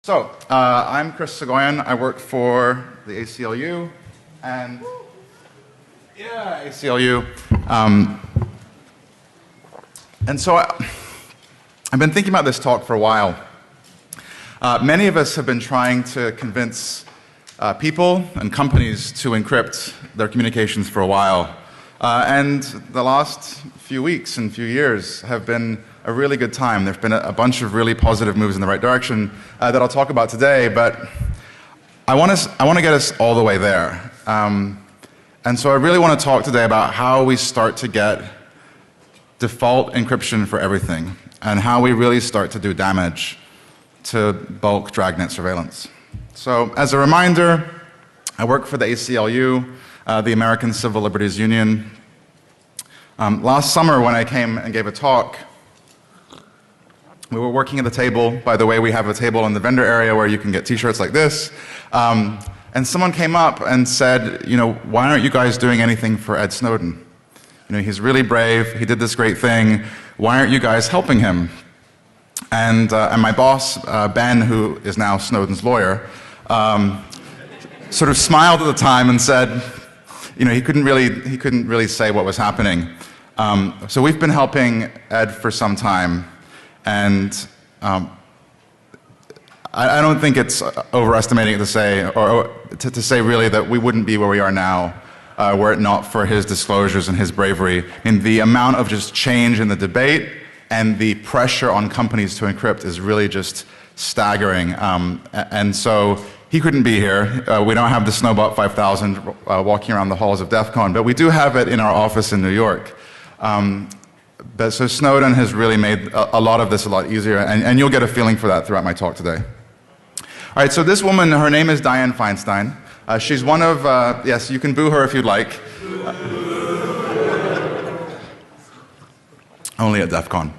I'm Chris Soghoian. I work for the ACLU, and ACLU. I've been thinking about this talk for a while. Many of us have been trying to convince people and companies to encrypt their communications for a while. And the last few weeks and few years have been a really good time. There's been a bunch of really positive moves in the right direction that I'll talk about today, but I want to get us all the way there. And so I really want to talk today about how we start to get default encryption for everything and how we really start to do damage to bulk dragnet surveillance. So as a reminder, I work for the ACLU, the American Civil Liberties Union. Last summer when I came and gave a talk, we were working at the table. By the way, we have a table in the vendor area where you can get t-shirts like this. And someone came up and said, why aren't you guys doing anything for Ed Snowden? He's really brave, he did this great thing, why aren't you guys helping him? And my boss, Ben, who is now Snowden's lawyer, sort of smiled at the time and said, he couldn't really say what was happening. So we've been helping Ed for some time, and I don't think it's overestimating it to say, or to say really that we wouldn't be where we are now were it not for his disclosures and his bravery. And the amount of just change in the debate and the pressure on companies to encrypt is really just staggering. And so he couldn't be here. We don't have the Snowbot 5000 walking around the halls of DEF CON, but we do have it in our office in New York. So Snowden has really made a lot of this a lot easier, and you'll get a feeling for that throughout my talk today. All right, so this woman, her name is Dianne Feinstein. She's one of, yes, you can boo her if you'd like. Only at DEF CON.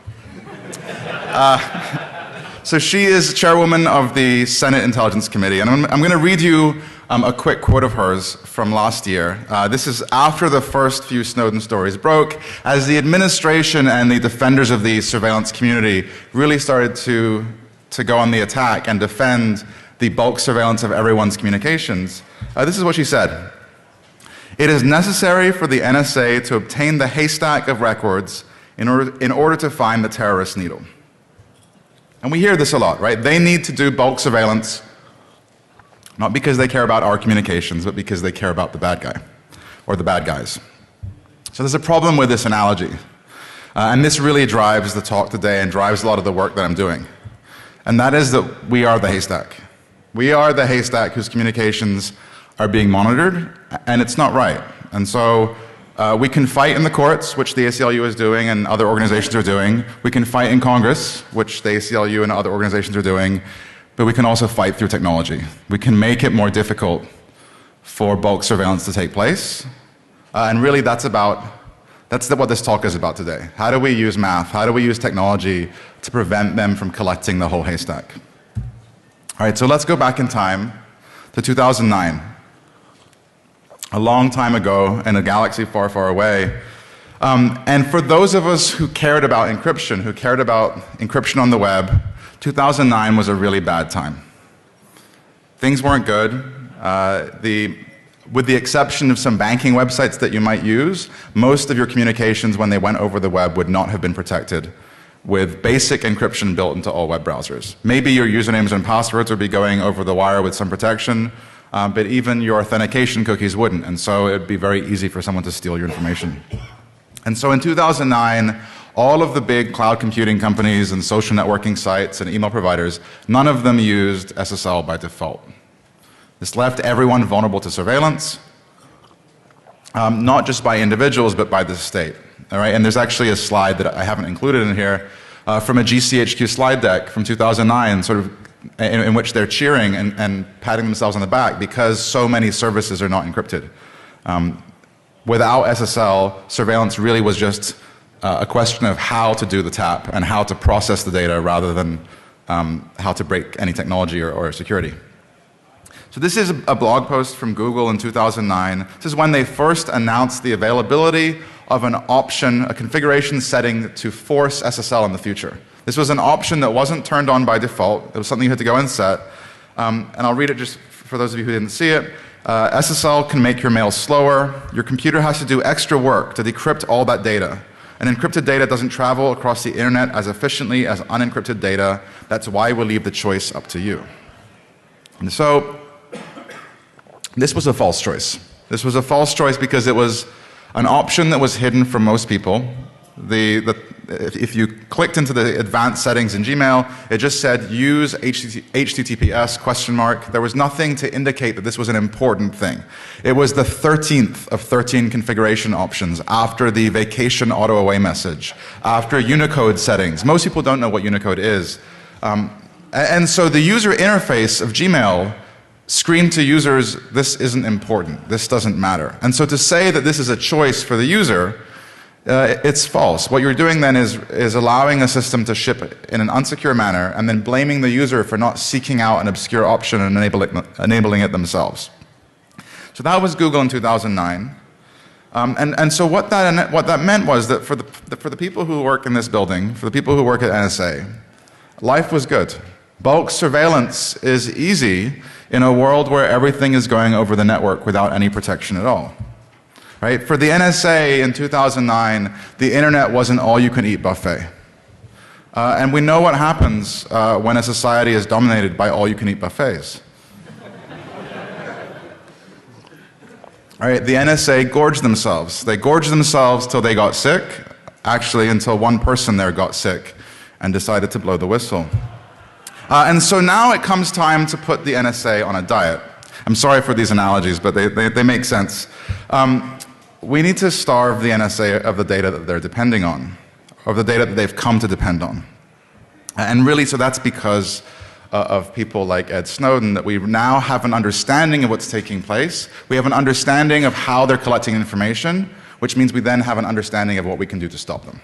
So she is chairwoman of the Senate Intelligence Committee, and I'm going to read you a quick quote of hers from last year. This is after the first few Snowden stories broke, as the administration and the defenders of the surveillance community really started to go on the attack and defend the bulk surveillance of everyone's communications. This is what she said. "It is necessary for the NSA to obtain the haystack of records in order to find the terrorist needle." And we hear this a lot, right? They need to do bulk surveillance, not because they care about our communications, but because they care about the bad guy, or the bad guys. So there's a problem with this analogy. And this really drives the talk today and drives a lot of the work that I'm doing. And that is that we are the haystack. We are the haystack whose communications are being monitored, and it's not right. And so we can fight in the courts, which the ACLU is doing and other organizations are doing. We can fight in Congress, which the ACLU and other organizations are doing. But we can also fight through technology. We can make it more difficult for bulk surveillance to take place. And really that's what this talk is about today. How do we use math? How do we use technology to prevent them from collecting the whole haystack? All right, so let's go back in time to 2009. A long time ago in a galaxy far, far away. And for those of us who cared about encryption, who cared about encryption on the web, 2009 was a really bad time. Things weren't good. With the exception of some banking websites that you might use, most of your communications when they went over the web would not have been protected with basic encryption built into all web browsers. Maybe your usernames and passwords would be going over the wire with some protection, but even your authentication cookies wouldn't, and so it would be very easy for someone to steal your information. And so in 2009, all of the big cloud computing companies and social networking sites and email providers, none of them used SSL by default. This left everyone vulnerable to surveillance, not just by individuals, but by the state. All right? And there's actually a slide that I haven't included in here from a GCHQ slide deck from 2009, sort of in which they're cheering and patting themselves on the back because so many services are not encrypted. Without SSL, surveillance really was just a question of how to do the tap and how to process the data rather than how to break any technology or security. So this is a blog post from Google in 2009. This is when they first announced the availability of an option, a configuration setting to force SSL in the future. This was an option that wasn't turned on by default. It was something you had to go and set. And I'll read it just for those of you who didn't see it. SSL can make your mail slower. Your computer has to do extra work to decrypt all that data. And encrypted data doesn't travel across the internet as efficiently as unencrypted data. That's why we leave the choice up to you. And so, this was a false choice. This was a false choice because it was an option that was hidden from most people. If you clicked into the advanced settings in Gmail, it just said use HTTPS ? There was nothing to indicate that this was an important thing. It was the 13th of 13 configuration options after the vacation auto away message, after Unicode settings. Most people don't know what Unicode is. And so the user interface of Gmail screamed to users, this isn't important, this doesn't matter. And so to say that this is a choice for the user, it's false. What you're doing then is allowing a system to ship in an unsecure manner and then blaming the user for not seeking out an obscure option and enabling it themselves. So that was Google in 2009. And so what that meant was that for the people who work in this building, for the people who work at NSA, life was good. Bulk surveillance is easy in a world where everything is going over the network without any protection at all. Right? For the NSA in 2009, the internet was an all-you-can-eat buffet. And we know what happens when a society is dominated by all-you-can-eat buffets. Right? The NSA gorged themselves. They gorged themselves till they got sick, actually until one person there got sick and decided to blow the whistle. And so now it comes time to put the NSA on a diet. I'm sorry for these analogies, but they make sense. We need to starve the NSA of the data that they're depending on, of the data that they've come to depend on. And really, so that's because of people like Ed Snowden, that we now have an understanding of what's taking place. We have an understanding of how they're collecting information, which means we then have an understanding of what we can do to stop them.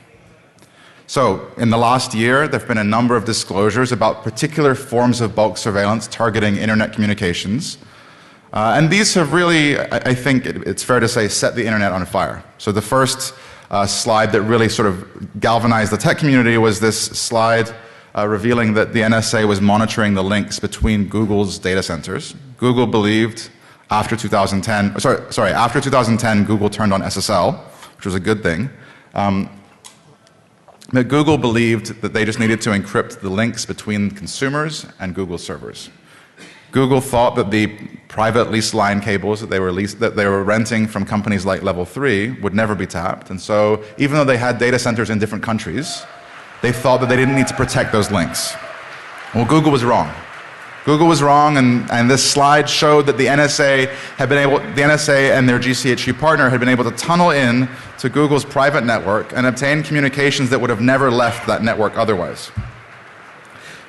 So, in the last year, there have been a number of disclosures about particular forms of bulk surveillance targeting internet communications. And these have really, I think it's fair to say, set the internet on fire. So the first slide that really sort of galvanized the tech community was this slide revealing that the NSA was monitoring the links between Google's data centers. Google believed after 2010, after 2010, Google turned on SSL, which was a good thing. That Google believed that they just needed to encrypt the links between consumers and Google servers. Google thought that the private lease line cables that they were renting from companies like Level 3 would never be tapped. And so even though they had data centers in different countries, they thought that they didn't need to protect those links. Well, Google was wrong. Google was wrong, and this slide showed that the NSA and their GCHQ partner had been able to tunnel in to Google's private network and obtain communications that would have never left that network otherwise.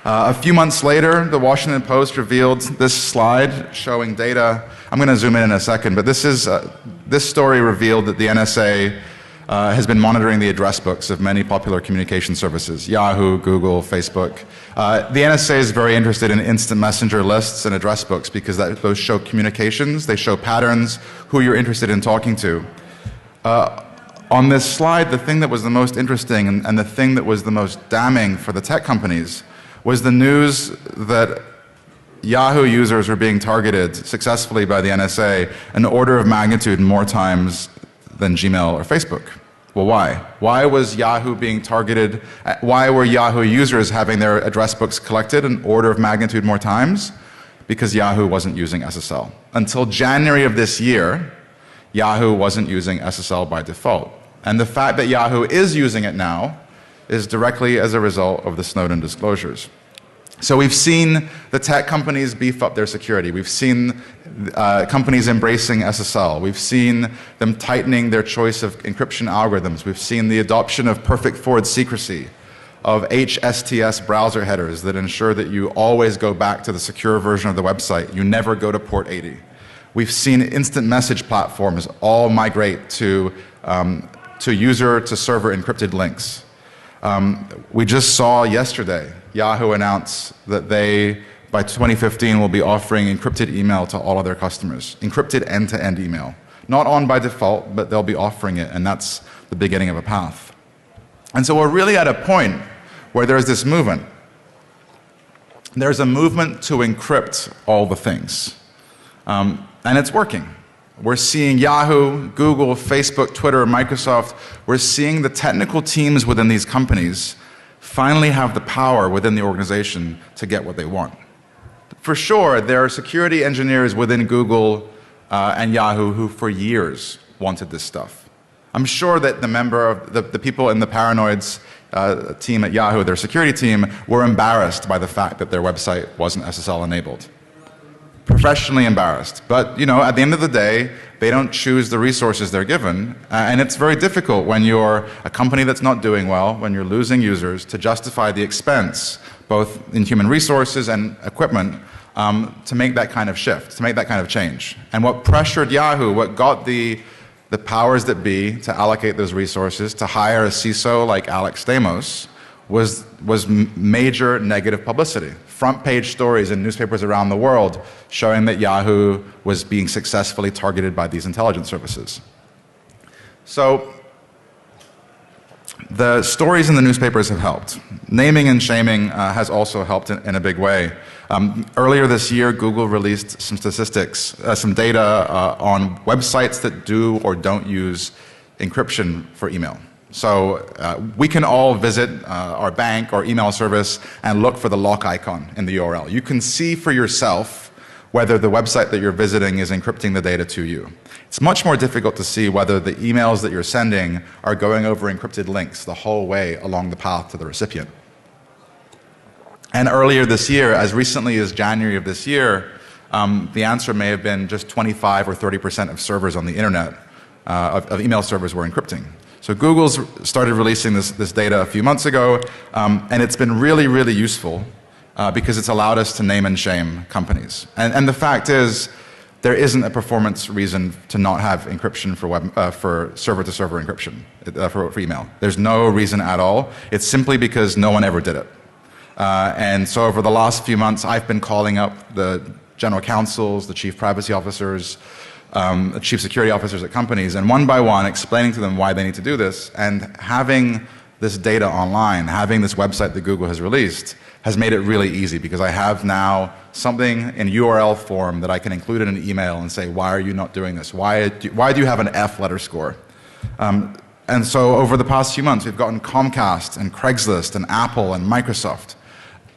A few months later, the Washington Post revealed this slide showing data. I'm going to zoom in a second, but this story revealed that the NSA has been monitoring the address books of many popular communication services, Yahoo, Google, Facebook. The NSA is very interested in instant messenger lists and address books because those show communications, they show patterns, who you're interested in talking to. On this slide, the thing that was the most interesting and the thing that was the most damning for the tech companies was the news that Yahoo users were being targeted successfully by the NSA an order of magnitude more times than Gmail or Facebook. Well, why? Why was Yahoo being targeted? Why were Yahoo users having their address books collected an order of magnitude more times? Because Yahoo wasn't using SSL. Until January of this year, Yahoo wasn't using SSL by default. And the fact that Yahoo is using it now is directly as a result of the Snowden disclosures. So we've seen the tech companies beef up their security. We've seen companies embracing SSL. We've seen them tightening their choice of encryption algorithms. We've seen the adoption of perfect forward secrecy, of HSTS browser headers that ensure that you always go back to the secure version of the website. You never go to port 80. We've seen instant message platforms all migrate to user-to-server encrypted links. We just saw yesterday Yahoo announce that they, by 2015, will be offering encrypted email to all of their customers, encrypted end-to-end email. Not on by default, but they'll be offering it, and that's the beginning of a path. And so we're really at a point where there's this movement. There's a movement to encrypt all the things. And it's working. We're seeing Yahoo, Google, Facebook, Twitter, Microsoft. We're seeing the technical teams within these companies finally have the power within the organization to get what they want. For sure, there are security engineers within Google and Yahoo who for years wanted this stuff. I'm sure that the people in the Paranoids team at Yahoo, their security team, were embarrassed by the fact that their website wasn't SSL enabled. Professionally embarrassed. But at the end of the day, they don't choose the resources they're given. And it's very difficult when you're a company that's not doing well, when you're losing users, to justify the expense, both in human resources and equipment, to make that kind of shift, to make that kind of change. And what pressured Yahoo, what got the powers that be to allocate those resources, to hire a CISO like Alex Stamos, was major negative publicity. Front page stories in newspapers around the world showing that Yahoo was being successfully targeted by these intelligence services. So the stories in the newspapers have helped. Naming and shaming has also helped in a big way. Earlier this year, Google released some statistics, some data on websites that do or don't use encryption for email. So we can all visit our bank or email service and look for the lock icon in the URL. You can see for yourself whether the website that you're visiting is encrypting the data to you. It's much more difficult to see whether the emails that you're sending are going over encrypted links the whole way along the path to the recipient. And earlier this year, as recently as January of this year, the answer may have been just 25 or 30% of servers on the internet, of email servers were encrypting. So Google's started releasing this data a few months ago, and it's been really, really useful because it's allowed us to name and shame companies. And the fact is, there isn't a performance reason to not have encryption for server-to-server encryption for email. There's no reason at all. It's simply because no one ever did it. And so over the last few months, I've been calling up the general counsels, the chief privacy officers, chief security officers at companies, and one by one explaining to them why they need to do this. And having this data online, having this website that Google has released, has made it really easy because I have now something in URL form that I can include in an email and say, why are you not doing this? Why do you have an F letter score? And so over the past few months, we've gotten Comcast and Craigslist and Apple and Microsoft.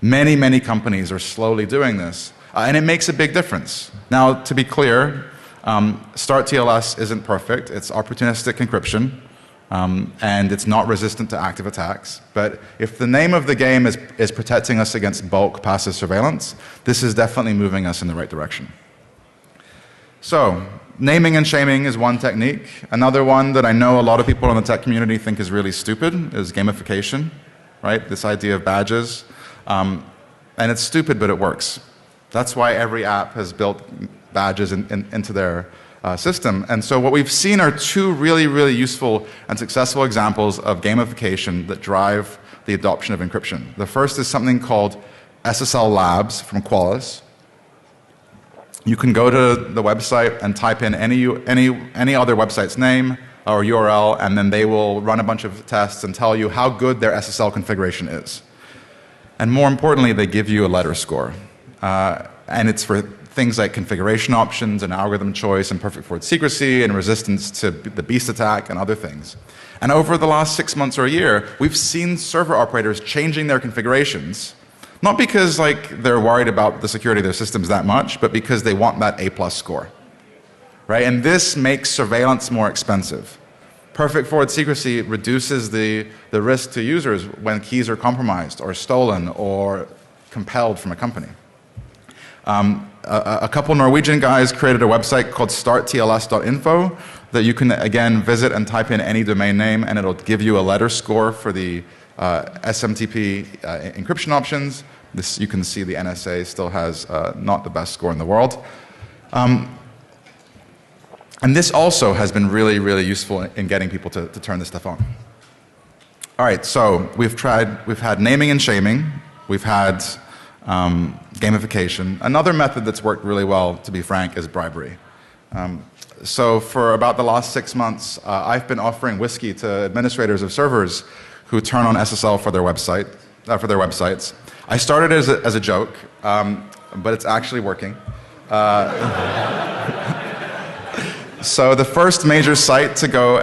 Many, many companies are slowly doing this, and it makes a big difference. Now, to be clear, Start TLS isn't perfect. It's opportunistic encryption, and it's not resistant to active attacks. But if the name of the game is protecting us against bulk passive surveillance, this is definitely moving us in the right direction. So, naming and shaming is one technique. Another one that I know a lot of people in the tech community think is really stupid is gamification, right? This idea of badges. And it's stupid, but it works. That's why every app has built badges into their system. And so what we've seen are two really, really useful and successful examples of gamification that drive the adoption of encryption. The first is something called SSL Labs from Qualys. You can go to the website and type in any other website's name or URL, and then they will run a bunch of tests and tell you how good their SSL configuration is. And more importantly, they give you a letter score. And it's for things like configuration options and algorithm choice and perfect forward secrecy and resistance to the beast attack and other things. And over the last 6 months or a year, we've seen server operators changing their configurations, not because they're worried about the security of their systems that much, but because they want that A+ score. Right? And this makes surveillance more expensive. Perfect forward secrecy reduces the risk to users when keys are compromised or stolen or compelled from a company. A couple Norwegian guys created a website called starttls.info that you can, again, visit and type in any domain name, and it'll give you a letter score for the SMTP encryption options. You can see the NSA still has not the best score in the world. And this also has been really, really useful in getting people to turn this stuff on. All right, so we've had naming and shaming. We've had gamification. Another method that's worked really well, to be frank, is bribery. So for about the last 6 months, I've been offering whiskey to administrators of servers who turn on SSL for their website. for their websites. I started as a joke, but it's actually working. So the first major site to go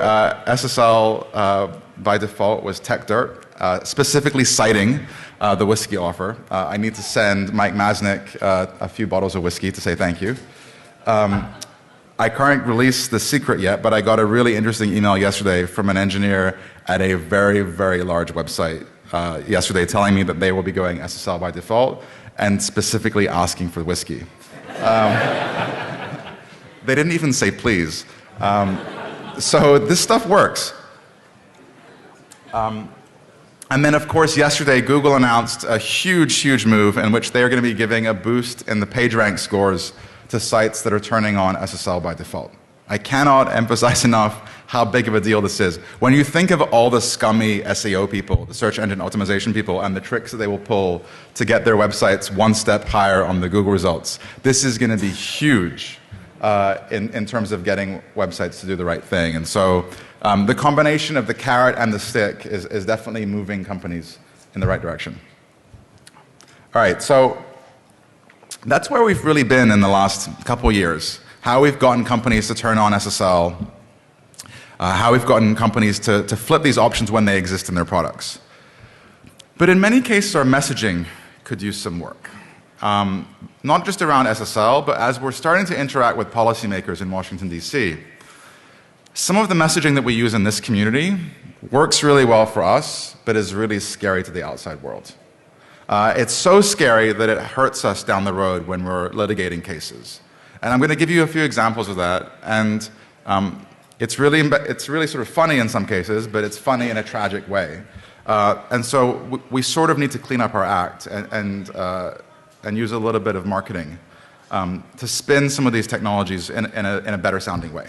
SSL by default was TechDirt, specifically citing the whiskey offer. I need to send Mike Masnick a few bottles of whiskey to say thank you. I can't release the secret yet, but I got a really interesting email yesterday from an engineer at a very, very large website yesterday telling me that they will be going SSL by default and specifically asking for whiskey. They didn't even say please. So this stuff works. And then, of course, yesterday, Google announced a huge, huge move in which they are going to be giving a boost in the PageRank scores to sites that are turning on SSL by default. I cannot emphasize enough how big of a deal this is. When you think of all the scummy SEO people, the search engine optimization people, and the tricks that they will pull to get their websites one step higher on the Google results, this is going to be huge in terms of getting websites to do the right thing. And so the combination of the carrot and the stick is definitely moving companies in the right direction. All right, so that's where we've really been in the last couple years. How we've gotten companies to turn on SSL, how we've gotten companies to flip these options when they exist in their products. But in many cases, our messaging could use some work. Not just around SSL, but as we're starting to interact with policymakers in Washington, D.C., some of the messaging that we use in this community works really well for us, but is really scary to the outside world. It's so scary that it hurts us down the road when we're litigating cases. And I'm going to give you a few examples of that. And it's really sort of funny in some cases, but it's funny in a tragic way. And so we sort of need to clean up our act and use a little bit of marketing to spin some of these technologies in a better sounding way.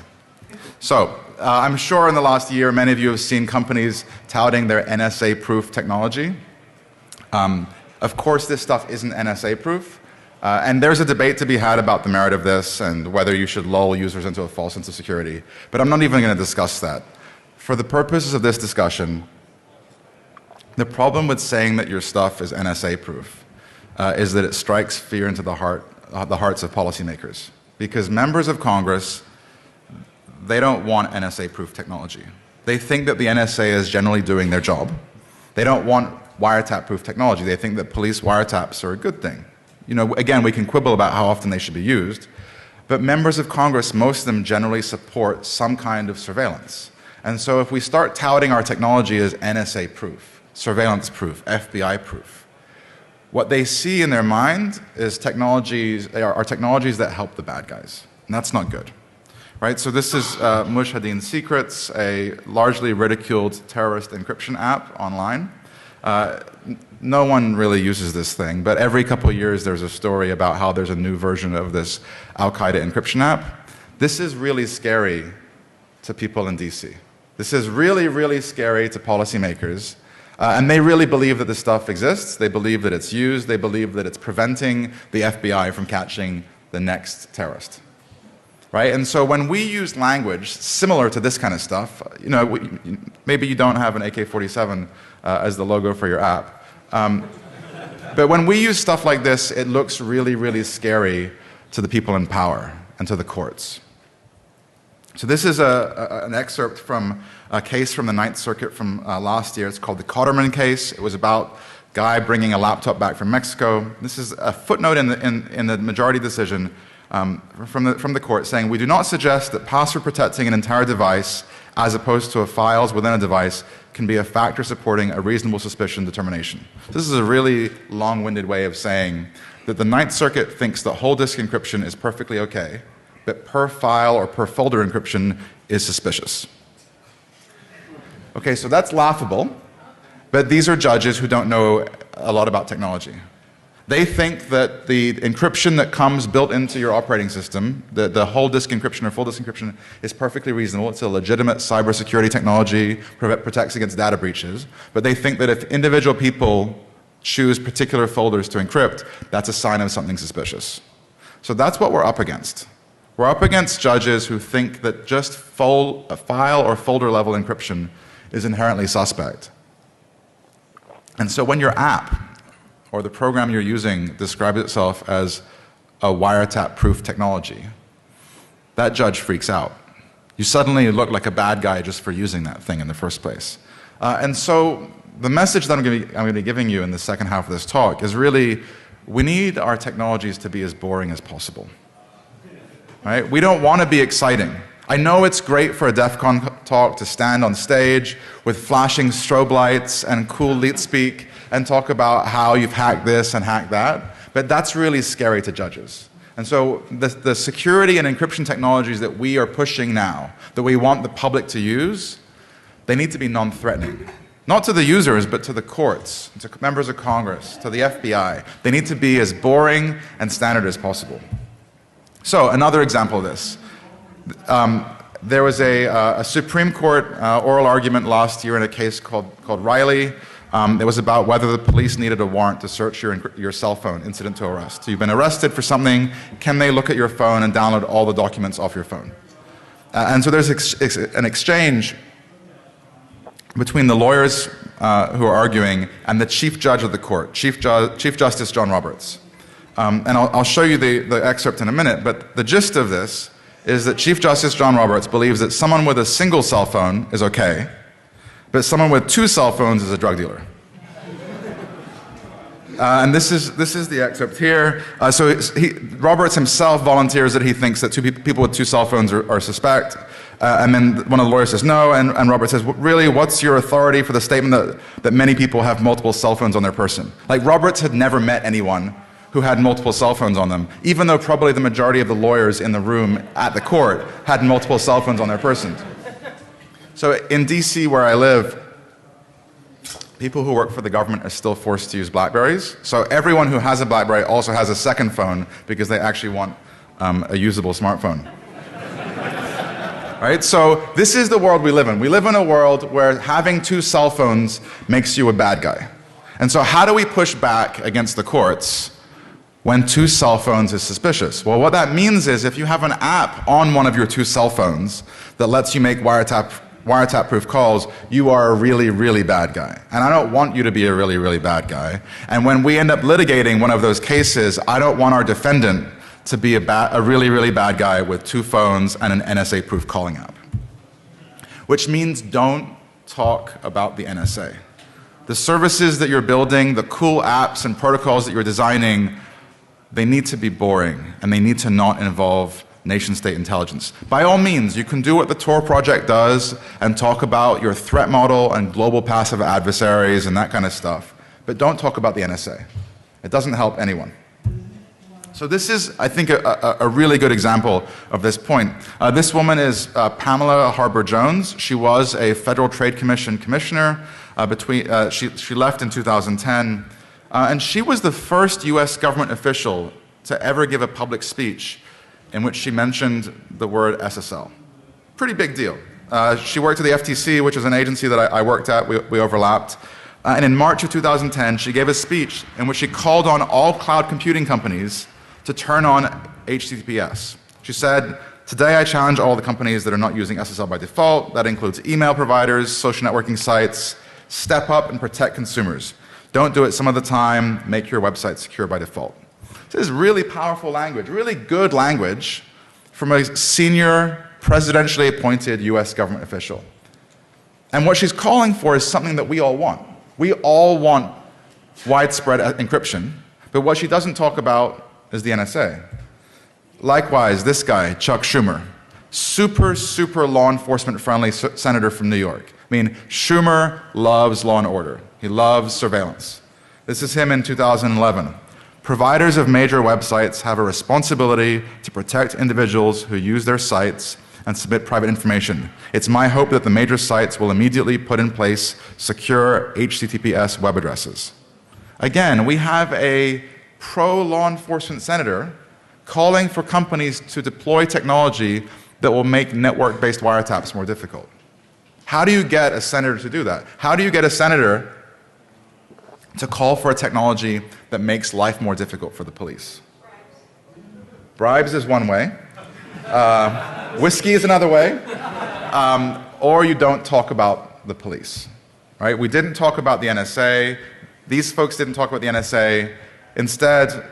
So I'm sure in the last year, many of you have seen companies touting their NSA-proof technology. Of course, this stuff isn't NSA-proof. And there's a debate to be had about the merit of this and whether you should lull users into a false sense of security. But I'm not even going to discuss that. For the purposes of this discussion, the problem with saying that your stuff is NSA-proof is that it strikes fear into the hearts of policymakers. Because members of Congress, they don't want NSA-proof technology. They think that the NSA is generally doing their job. They don't want wiretap-proof technology. They think that police wiretaps are a good thing. You know, again, we can quibble about how often they should be used, but members of Congress, most of them generally support some kind of surveillance. And so if we start touting our technology as NSA-proof, surveillance-proof, FBI-proof, what they see in their mind is technologies that help the bad guys, and that's not good. Right? So this is Mujahideen Secrets, a largely ridiculed terrorist encryption app online. No one really uses this thing, but every couple of years there's a story about how there's a new version of this Al-Qaeda encryption app. This is really scary to people in DC. This is really, really scary to policymakers. And they really believe that this stuff exists. They believe that it's used. They believe that it's preventing the FBI from catching the next terrorist. Right? And so when we use language similar to this kind of stuff, you know, maybe you don't have an AK-47 as the logo for your app. But when we use stuff like this, it looks really, really scary to the people in power and to the courts. So this is an excerpt from a case from the Ninth Circuit from last year. It's called the Cotterman case. It was about a guy bringing a laptop back from Mexico. This is a footnote in the majority decision from the court saying, we do not suggest that password protecting an entire device as opposed to files within a device can be a factor supporting a reasonable suspicion determination. This is a really long-winded way of saying that the Ninth Circuit thinks that whole disk encryption is perfectly okay, but per file or per folder encryption is suspicious. Okay, so that's laughable, but these are judges who don't know a lot about technology. They think that the encryption that comes built into your operating system, the whole disk encryption or full disk encryption, is perfectly reasonable. It's a legitimate cybersecurity technology, protects against data breaches. But they think that if individual people choose particular folders to encrypt, that's a sign of something suspicious. So that's what we're up against. We're up against judges who think that just file or folder level encryption is inherently suspect. And so when your app or the program you're using describes itself as a wiretap-proof technology, that judge freaks out. You suddenly look like a bad guy just for using that thing in the first place. And so the message that I'm going to be giving you in the second half of this talk is really, we need our technologies to be as boring as possible. Right? We don't want to be exciting. I know it's great for a DEF CON talk to stand on stage with flashing strobe lights and cool leet speak and talk about how you've hacked this and hacked that, but that's really scary to judges. And so the security and encryption technologies that we are pushing now, that we want the public to use, they need to be non-threatening. Not to the users, but to the courts, to members of Congress, to the FBI. They need to be as boring and standard as possible. So another example of this. There was a Supreme Court oral argument last year in a case called Riley. It was about whether the police needed a warrant to search your cell phone, incident to arrest. So you've been arrested for something, can they look at your phone and download all the documents off your phone? And so there's an exchange between the lawyers who are arguing and the chief judge of the court, Chief Justice John Roberts. And I'll show you the excerpt in a minute, but the gist of this is that Chief Justice John Roberts believes that someone with a single cell phone is okay, but someone with 2 cell phones is a drug dealer. And this is the excerpt here. So Roberts himself volunteers that he thinks that people with 2 cell phones are suspect. And then one of the lawyers says no, and Roberts says, really, what's your authority for the statement that many people have multiple cell phones on their person? Like, Roberts had never met anyone who had multiple cell phones on them, even though probably the majority of the lawyers in the room at the court had multiple cell phones on their persons. So in DC, where I live, people who work for the government are still forced to use BlackBerries. So everyone who has a BlackBerry also has a second phone because they actually want a usable smartphone. Right? So this is the world we live in. We live in a world where having 2 cell phones makes you a bad guy. And so how do we push back against the courts when 2 cell phones is suspicious? Well, what that means is if you have an app on one of your 2 cell phones that lets you make wiretap-proof calls, you are a really, really bad guy. And I don't want you to be a really, really bad guy. And when we end up litigating one of those cases, I don't want our defendant to be a really, really bad guy with 2 phones and an NSA-proof calling app. Which means don't talk about the NSA. The services that you're building, the cool apps and protocols that you're designing, they need to be boring, and they need to not involve nation-state intelligence. By all means, you can do what the Tor project does and talk about your threat model and global passive adversaries and that kind of stuff, but don't talk about the NSA. It doesn't help anyone. So this is, I think, a really good example of this point. This woman is Pamela Harbour-Jones. She was a Federal Trade Commission commissioner. She left in 2010. And she was the first US government official to ever give a public speech in which she mentioned the word SSL. Pretty big deal. She worked at the FTC, which is an agency that I worked at. We overlapped. And in March of 2010, she gave a speech in which she called on all cloud computing companies to turn on HTTPS. She said, today I challenge all the companies that are not using SSL by default. That includes email providers, social networking sites. Step up and protect consumers. Don't do it some of the time. Make your website secure by default. This is really powerful language, really good language from a senior, presidentially appointed US government official. And what she's calling for is something that we all want. We all want widespread encryption, but what she doesn't talk about is the NSA. Likewise, this guy, Chuck Schumer, super law enforcement friendly senator from New York. I mean, Schumer loves law and order. He loves surveillance. This is him in 2011. Providers of major websites have a responsibility to protect individuals who use their sites and submit private information. It's my hope that the major sites will immediately put in place secure HTTPS web addresses. Again, we have a pro-law enforcement senator calling for companies to deploy technology that will make network-based wiretaps more difficult. How do you get a senator to do that? How do you get a senator to call for a technology that makes life more difficult for the police? Bribes is one way. Whiskey is another way. Or you don't talk about the police. Right? We didn't talk about the NSA. these folks didn't talk about the NSA. Instead,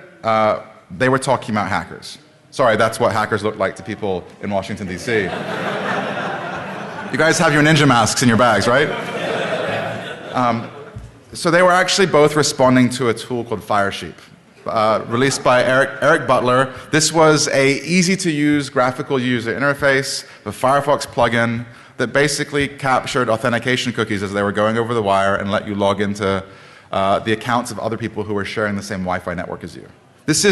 they were talking about hackers. Sorry, that's what hackers look like to people in Washington, D.C. You guys have your ninja masks in your bags, right? So they were actually both responding to a tool called Firesheep, released by Eric Butler. This was a easy-to-use graphical user interface, the Firefox plugin that basically captured authentication cookies as they were going over the wire and let you log into the accounts of other people who were sharing the same Wi-Fi network as you. This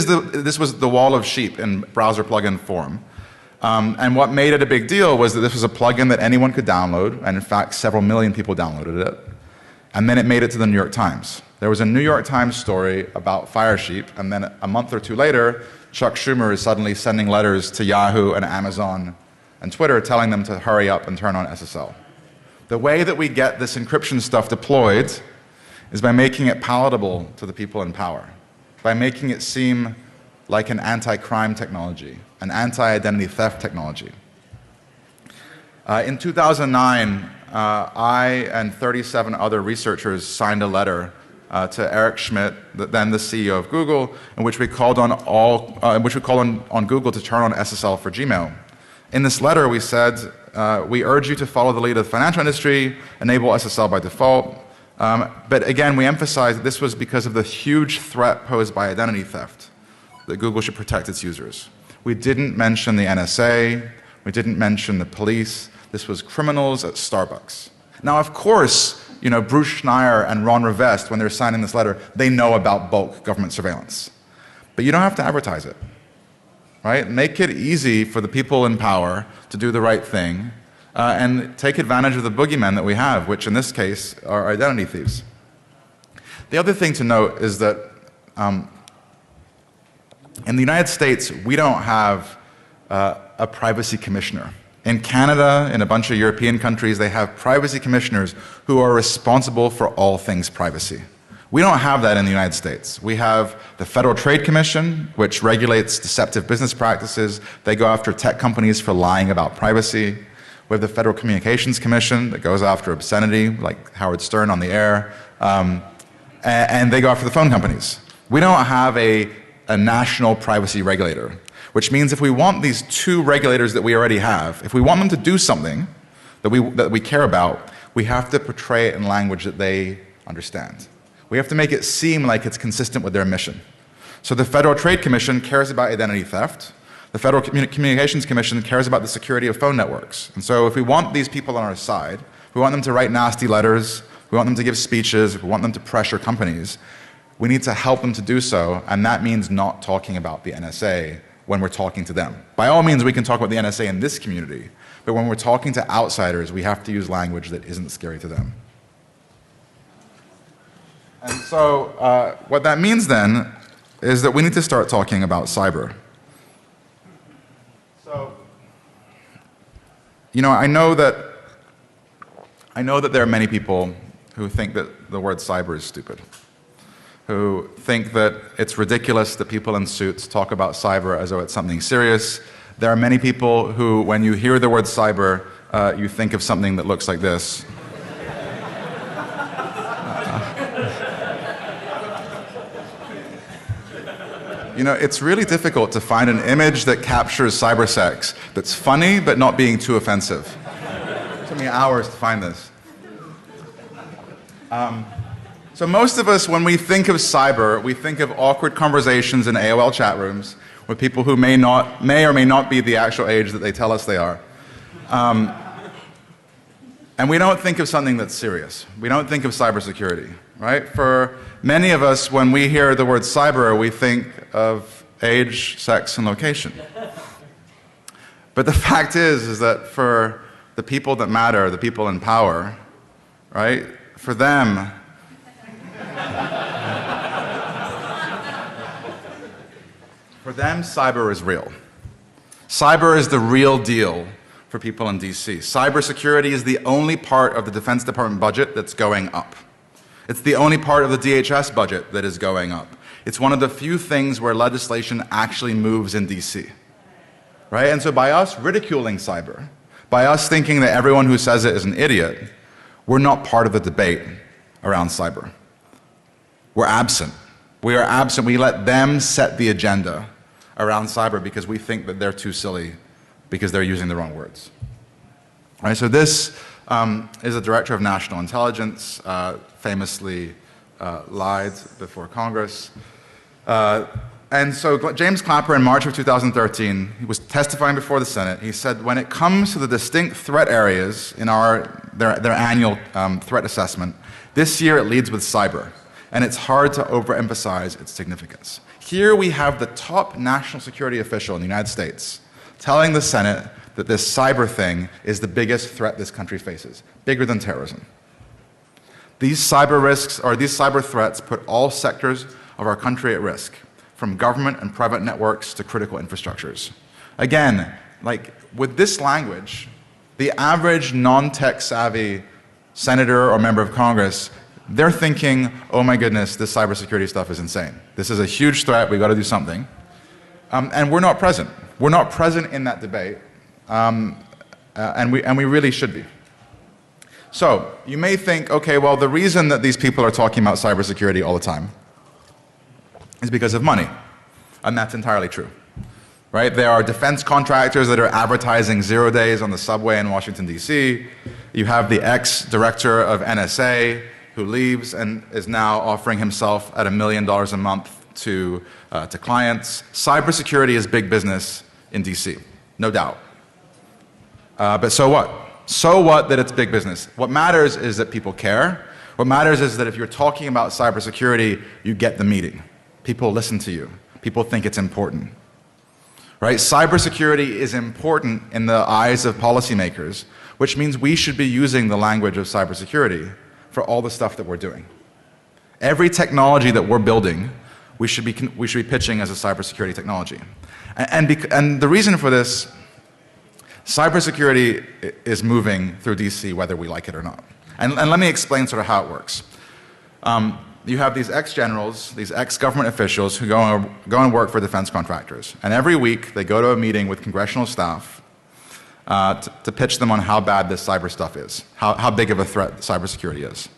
was the wall of sheep in browser plugin form. And what made it a big deal was that this was a plugin that anyone could download, and in fact, several million people downloaded it. And then it made it to the New York Times. There was a New York Times story about Firesheep, and then a month or two later, Chuck Schumer is suddenly sending letters to Yahoo and Amazon and Twitter telling them to hurry up and turn on SSL. The way that we get this encryption stuff deployed is by making it palatable to the people in power, by making it seem like an anti-crime technology, an anti-identity theft technology. In 2009, I and 37 other researchers signed a letter to Eric Schmidt, then the CEO of Google, in which we called on Google to turn on SSL for Gmail. In this letter, we said, we urge you to follow the lead of the financial industry, enable SSL by default. But again, we emphasized that this was because of the huge threat posed by identity theft, that Google should protect its users. We didn't mention the NSA. We didn't mention the police. This was criminals at Starbucks. Now, of course, Bruce Schneier and Ron Rivest, when they're signing this letter, they know about bulk government surveillance. But you don't have to advertise it, right? Make it easy for the people in power to do the right thing and take advantage of the boogeymen that we have, which in this case are identity thieves. The other thing to note is that in the United States, we don't have a privacy commissioner. In Canada, in a bunch of European countries, they have privacy commissioners who are responsible for all things privacy. We don't have that in the United States. We have the Federal Trade Commission, which regulates deceptive business practices. They go after tech companies for lying about privacy. We have the Federal Communications Commission that goes after obscenity, like Howard Stern on the air. And they go after the phone companies. We don't have a national privacy regulator, which means if we want these two regulators that we already have, if we want them to do something that we care about, we have to portray it in language that they understand. We have to make it seem like it's consistent with their mission. So the Federal Trade Commission cares about identity theft. The Federal Communications Commission cares about the security of phone networks. And so if we want these people on our side, we want them to write nasty letters, we want them to give speeches, we want them to pressure companies, we need to help them to do so, and that means not talking about the NSA when we're talking to them. By all means, we can talk about the NSA in this community, but when we're talking to outsiders, we have to use language that isn't scary to them. And so what that means then is that we need to start talking about cyber. So, I know that there are many people who think that the word cyber is stupid, who think that it's ridiculous that people in suits talk about cyber as though it's something serious. There are many people who, when you hear the word cyber, you think of something that looks like this. It's really difficult to find an image that captures cyber sex that's funny but not being too offensive. It took me hours to find this. So most of us, when we think of cyber, we think of awkward conversations in AOL chat rooms with people who may or may not be the actual age that they tell us they are. And we don't think of something that's serious. We don't think of cybersecurity, right? For many of us, when we hear the word cyber, we think of age, sex, and location. But the fact is that for the people that matter, the people in power, right? For them, cyber is real. Cyber is the real deal for people in DC. Cybersecurity is the only part of the Defense Department budget that's going up. It's the only part of the DHS budget that is going up. It's one of the few things where legislation actually moves in DC. Right? And so by us ridiculing cyber, by us thinking that everyone who says it is an idiot, we're not part of the debate around cyber. we're absent. We are absent. We let them set the agenda around cyber because we think that they're too silly because they're using the wrong words. All right, so this is a director of national intelligence, famously lied before Congress. And so James Clapper, in March of 2013, he was testifying before the Senate. He said, when it comes to the distinct threat areas in their annual threat assessment, this year it leads with cyber, and it's hard to overemphasize its significance. Here we have the top national security official in the United States telling the Senate that this cyber thing is the biggest threat this country faces, bigger than terrorism. These cyber risks, or these cyber threats, put all sectors of our country at risk, from government and private networks to critical infrastructures. Again, like with this language, the average non-tech savvy senator or member of Congress, they're thinking, oh my goodness, this cybersecurity stuff is insane. This is a huge threat, we've got to do something. And we're not present. We're not present in that debate, and we really should be. So, you may think, okay, well, the reason that these people are talking about cybersecurity all the time is because of money, and that's entirely true. Right? There are defense contractors that are advertising 0 days on the subway in Washington, D.C. You have the ex-director of NSA who leaves and is now offering himself at $1 million a month to clients. Cybersecurity is big business in D.C., no doubt. But so what? So what that it's big business? What matters is that people care. What matters is that if you're talking about cybersecurity, you get the meeting. People listen to you. People think it's important. Right? Cybersecurity is important in the eyes of policymakers, which means we should be using the language of cybersecurity for all the stuff that we're doing. Every technology that we're building, we should be pitching as a cybersecurity technology. And the reason for this, cybersecurity is moving through DC whether we like it or not. And let me explain sort of how it works. You have these ex-generals, these ex-government officials who go and work for defense contractors. And every week they go to a meeting with congressional staff to pitch them on how bad this cyber stuff is, how big of a threat cybersecurity is.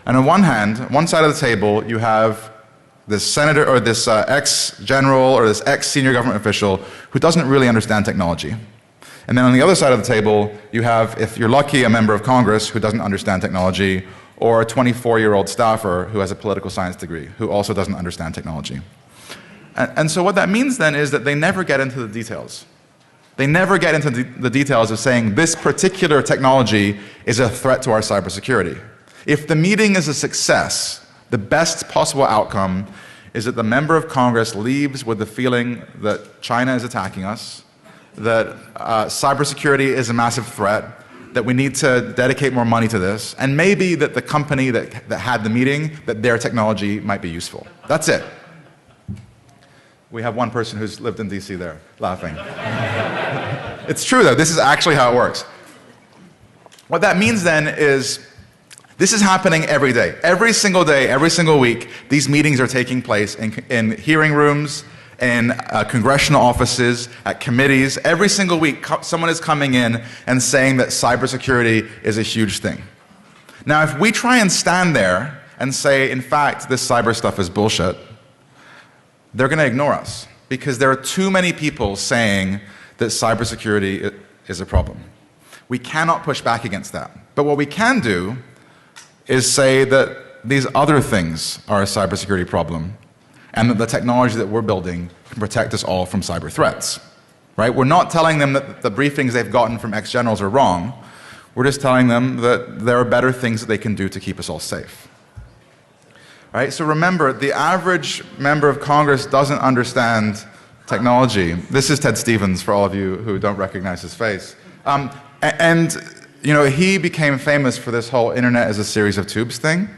And on one hand, one side of the table, you have this senator or this ex-general or this ex-senior government official who doesn't really understand technology. And then on the other side of the table, you have, if you're lucky, a member of Congress who doesn't understand technology, or a 24-year-old staffer who has a political science degree, who also doesn't understand technology. And so what that means then is that they never get into the details. They never get into the details of saying this particular technology is a threat to our cybersecurity. If the meeting is a success, the best possible outcome is that the member of Congress leaves with the feeling that China is attacking us, that cybersecurity is a massive threat, that we need to dedicate more money to this, and maybe that the company that had the meeting, that their technology might be useful. That's it. We have one person who's lived in DC there, laughing. It's true though, this is actually how it works. What that means then is, this is happening every day. Every single day, every single week, these meetings are taking place in hearing rooms, in congressional offices, at committees. Every single week, someone is coming in and saying that cybersecurity is a huge thing. Now, if we try and stand there and say, in fact, this cyber stuff is bullshit, they're going to ignore us because there are too many people saying that cybersecurity is a problem. We cannot push back against that. But what we can do is say that these other things are a cybersecurity problem, and that the technology that we're building can protect us all from cyber threats. Right? We're not telling them that the briefings they've gotten from ex-generals are wrong. We're just telling them that there are better things that they can do to keep us all safe. Right? So remember, the average member of Congress doesn't understand technology. This is Ted Stevens, for all of you who don't recognize his face. And you know, he became famous for this whole internet as a series of tubes thing.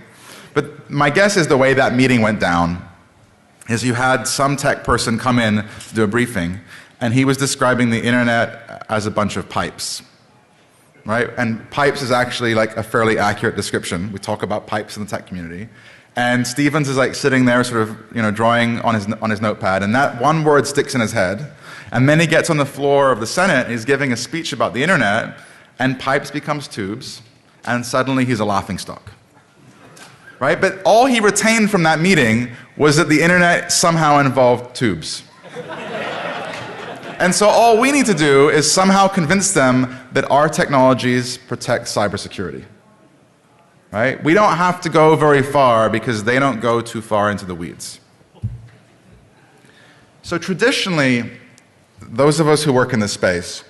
But my guess is the way that meeting went down is you had some tech person come in to do a briefing, and he was describing the internet as a bunch of pipes, right? And pipes is actually like a fairly accurate description. We talk about pipes in the tech community. And Stevens is like sitting there sort of, you know, drawing on his notepad, and that one word sticks in his head. And then he gets on the floor of the Senate, and he's giving a speech about the internet, and pipes becomes tubes, and suddenly he's a laughingstock. right? But all he retained from that meeting was that the internet somehow involved tubes. And so all we need to do is somehow convince them that our technologies protect cybersecurity, right? We don't have to go very far because they don't go too far into the weeds. So traditionally, those of us who work in this space,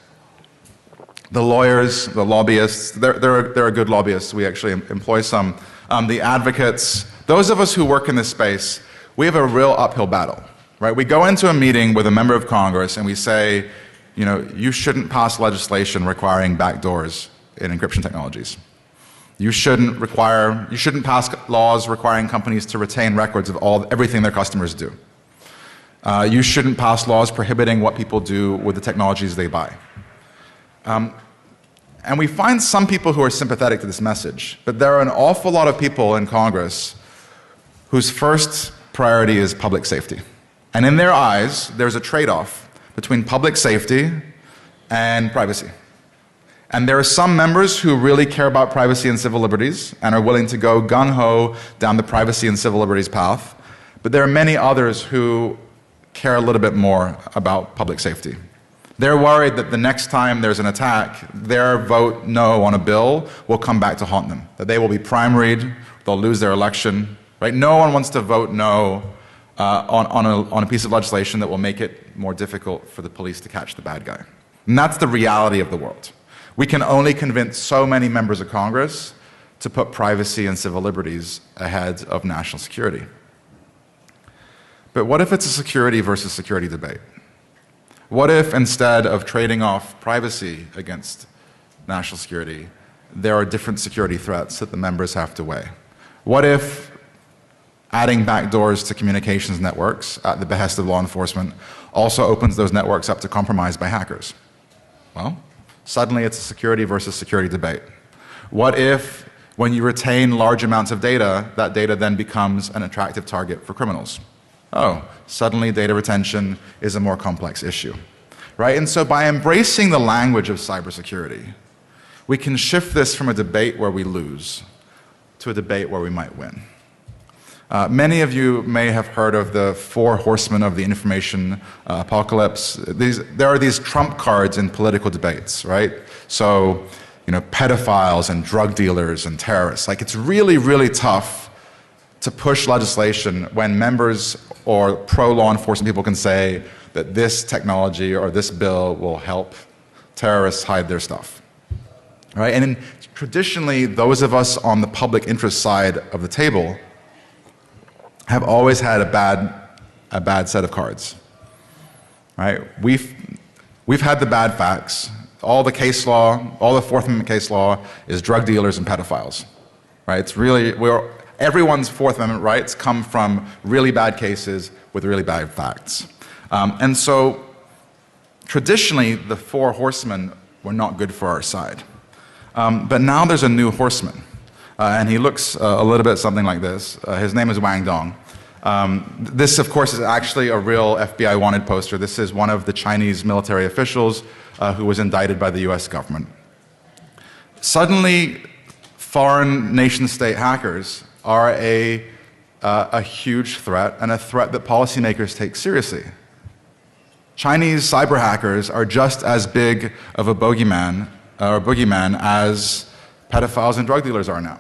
the lawyers, the lobbyists, there are good lobbyists, we actually employ some, the advocates, those of us who work in this space, we have a real uphill battle, right? We go into a meeting with a member of Congress and we say, you know, you shouldn't pass legislation requiring backdoors in encryption technologies. You shouldn't pass laws requiring companies to retain records of everything their customers do. You shouldn't pass laws prohibiting what people do with the technologies they buy. And we find some people who are sympathetic to this message, but there are an awful lot of people in Congress whose first priority is public safety. And in their eyes, there's a trade-off between public safety and privacy. And there are some members who really care about privacy and civil liberties and are willing to go gung-ho down the privacy and civil liberties path, but there are many others who care a little bit more about public safety. They're worried that the next time there's an attack, their vote no on a bill will come back to haunt them, that they will be primaried, they'll lose their election, right? No one wants to vote no on a piece of legislation that will make it more difficult for the police to catch the bad guy. And that's the reality of the world. We can only convince so many members of Congress to put privacy and civil liberties ahead of national security. But what if it's a security versus security debate? What if instead of trading off privacy against national security, there are different security threats that the members have to weigh? What if adding backdoors to communications networks at the behest of law enforcement also opens those networks up to compromise by hackers? Well, suddenly it's a security versus security debate. What if, when you retain large amounts of data, that data then becomes an attractive target for criminals? Oh, suddenly data retention is a more complex issue, right? And so by embracing the language of cybersecurity, we can shift this from a debate where we lose to a debate where we might win. Many of you may have heard of the 4 horsemen of the information apocalypse. There are these trump cards in political debates, right? So, you know, pedophiles and drug dealers and terrorists. Like, it's really, really tough to push legislation when members or pro-law enforcement people can say that this technology or this bill will help terrorists hide their stuff, right? And traditionally, those of us on the public interest side of the table have always had a bad set of cards, right? We've had the bad facts. All the case law, all the Fourth Amendment case law is drug dealers and pedophiles, right? It's really, everyone's Fourth Amendment rights come from really bad cases with really bad facts. And so traditionally, the 4 horsemen were not good for our side. But now there's a new horseman. And he looks a little bit something like this. His name is Wang Dong. This, of course, is actually a real FBI wanted poster. This is one of the Chinese military officials who was indicted by the US government. Suddenly, foreign nation-state hackers are a huge threat, and a threat that policymakers take seriously. Chinese cyber hackers are just as big of a boogeyman as pedophiles and drug dealers are now.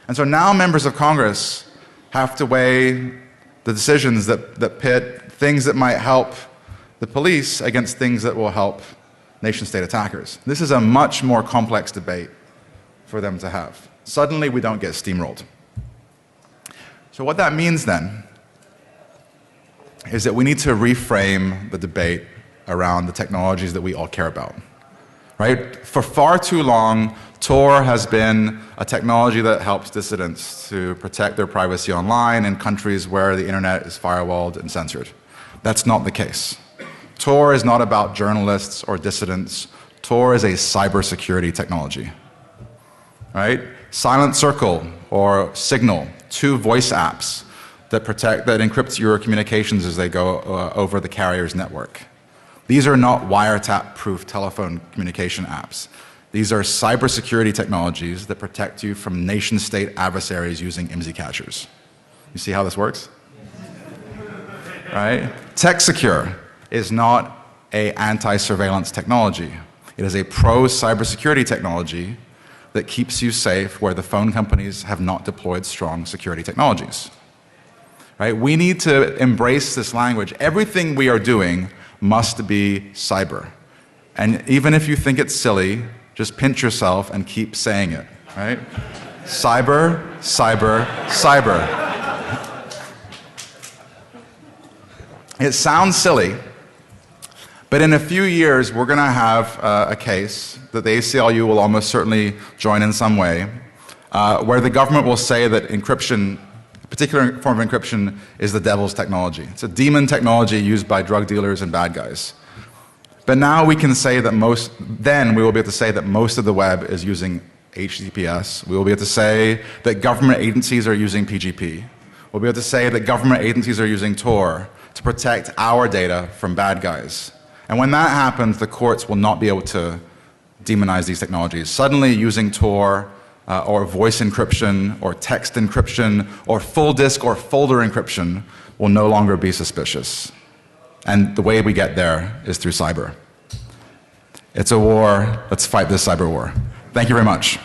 And so now members of Congress have to weigh the decisions that pit things that might help the police against things that will help nation-state attackers. This is a much more complex debate for them to have. Suddenly, we don't get steamrolled. So what that means then is that we need to reframe the debate around the technologies that we all care about, right? For far too long, Tor has been a technology that helps dissidents to protect their privacy online in countries where the internet is firewalled and censored. That's not the case. Tor is not about journalists or dissidents. Tor is a cybersecurity technology, right? Silent Circle or Signal, 2 voice apps that encrypt your communications as they go over the carrier's network. These are not wiretap-proof telephone communication apps. These are cybersecurity technologies that protect you from nation-state adversaries using IMSI catchers. You see how this works? Right? TechSecure is not an anti-surveillance technology. It is a pro-cybersecurity technology that keeps you safe where the phone companies have not deployed strong security technologies. Right? We need to embrace this language. Everything we are doing must be cyber. And even if you think it's silly, just pinch yourself and keep saying it. Right? Cyber, cyber, cyber. It sounds silly, but in a few years, we're going to have a case that the ACLU will almost certainly join in some way, where the government will say that encryption, a particular form of encryption, is the devil's technology. It's a demon technology used by drug dealers and bad guys. But now we can say that we will be able to say that most of the web is using HTTPS. We will be able to say that government agencies are using PGP. We'll be able to say that government agencies are using Tor to protect our data from bad guys. And when that happens, the courts will not be able to demonize these technologies. Suddenly, using Tor or voice encryption or text encryption or full disk or folder encryption will no longer be suspicious. And the way we get there is through cyber. It's a war. Let's fight this cyber war. Thank you very much.